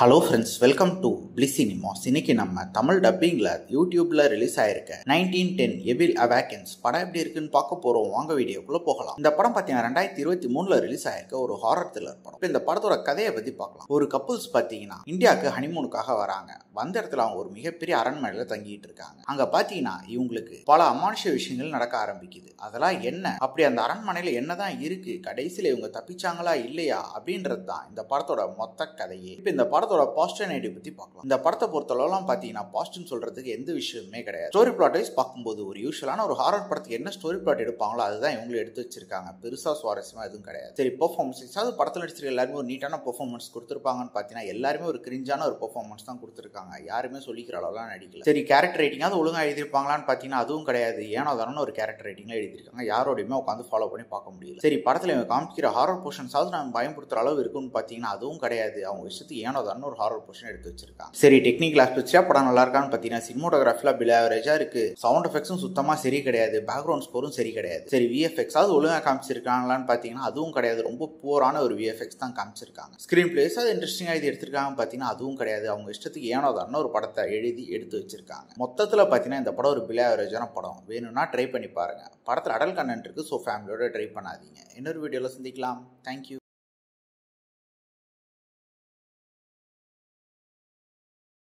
Hello friends, welcome to bliss cinemas. இன்னைக்கு நம்ம தமிழ் டப்பிங்கில் யூடியூப்ல ரிலீஸ் ஆயிருக்க 1910 எவில் அவேக்கன்ஸ் படம் எப்படி இருக்குன்னு பார்க்க போறோம். வாங்க வீடியோக்குள்ள போகலாம். இந்த படம் பார்த்தீங்கன்னா 2023 ரிலீஸ் ஆயிருக்க ஒரு ஹாரர் த்ரில்லர் படம். இப்போ இந்த படத்தோட கதையை பத்தி பார்க்கலாம். ஒரு கப்புள்ஸ் பார்த்தீங்கன்னா இந்தியாவுக்கு ஹனிமூனுக்காக வராங்க. வந்த இடத்துல அவங்க ஒரு மிகப்பெரிய அரண்மனையில தங்கிட்டு இருக்காங்க. அங்க பார்த்தீங்கன்னா இவங்களுக்கு பல அமானுஷ விஷயங்கள் நடக்க ஆரம்பிக்குது. அதெல்லாம் என்ன, அப்படி அந்த அரண்மனையில என்னதான் இருக்கு, கடைசியில இவங்க தப்பிச்சாங்களா இல்லையா அப்படின்றது தான் இந்த படத்தோட மொத்த கதையே. இப்போ இந்த படத்தோட பாசிட்டிவ் நெகட்டிவ் பத்தி பார்க்கலாம். இந்த படத்தை பொறுத்தளவுலாம் பாத்தீங்கன்னா பாசிட்டிவ் சொல்றதுக்கு எந்த விஷயமே கிடையாது. ஸ்டோரி பிளாட் வைஸ் பார்க்கும்போது ஒரு யூஷுவலான ஒரு ஹாரர் படத்துக்கு என்ன ஸ்டோரி பிளாட் எடுப்பாங்களோ அதுதான் இவங்களும் எடுத்து வச்சிருக்காங்க. பெருசா சுவாரஸ்யமா எதுவும் கிடையாது. சரி, பெர்ஃபார்மன்ஸ் அது படத்தில் நடிச்சிருக்க எல்லாருமே ஒரு நீட்டான பெர்ஃபார்மன்ஸ் கொடுத்துருப்பாங்கன்னு பாத்தீங்கன்னா எல்லாருமே ஒரு கிரிஞ்சான ஒரு பெர்ஃபார்மன்ஸ் தான் கொடுத்துருக்காங்க. யாருமே சொல்லிக்கிற அளவுலாம் நடிக்கல. சரி, கேரக்டர் ரைட்டிங் அது ஒழுங்கா எழுதிருப்பாங்களான்னு பாத்தீங்கன்னா அதுவும் கிடையாது. ஏனோ தானே ஒரு கேரக்டர் ரைட்டிங்ல எழுதிருக்காங்க. யாரோடையுமே உட்காந்து ஃபாலோ பண்ணி பார்க்க முடியல. சரி, படத்துல இவங்க காமிக்கிற ஹாரர் போர்ஷன்ஸ் நம்ம பயன்படுத்துற அளவு இருக்குன்னு பாத்தீங்கன்னா அதுவும் கிடையாது. அவங்க விஷயத்துக்கு ஏனோ தானே ஒரு ஹாரர் போர்ஷன் எடுத்து வச்சிருக்காங்க. சரி, டெக்னிக்கல் ஆஸ்பெக்ட்ஸா படம் நல்லா இருக்கான்னு பாத்தீங்கன்னா சினிமோட்டோகிராஃபில பிலோ ஆவரேஜா இருக்கு. சவுண்ட் எஃபெக்ட்ஸும் சுத்தமா சரி கிடையாது. பேக்ரவுண்ட் ஸ்கோரும் சரி கிடையாது. சரி, விஎஃப்எக்ஸ் அது ஒழுங்கா காமிச்சிருக்காங்களான்னு பாத்தீங்கன்னா அதுவும் கிடையாது. ரொம்ப புவரான ஒரு விஎஃப்எக்ஸ் தான் காமிச்சிருக்காங்க. ஸ்கிரீன் பிளேஸ் அது இன்ட்ரெஸ்டிங்கா இது எடுத்திருக்காங்க பாத்தீங்கன்னா அதுவும் கிடையாது. அவங்க இஷ்டத்துக்கு ஏனோ தானே ஒரு படத்தை எழுதி எடுத்து வச்சிருக்காங்க. மொத்தத்துல பாத்தீங்கன்னா இந்த படம் ஒரு பிலோ ஆவரேஜான படம். வேணும்னா ட்ரை பண்ணி பாருங்க. படத்துல அடல் கண்டென்ட் இருக்கு. ஸோ ஃபேமிலியோட ட்ரை பண்ணாதீங்க. இன்னொரு வீடியோல சந்திக்கலாம். தேங்க்யூ.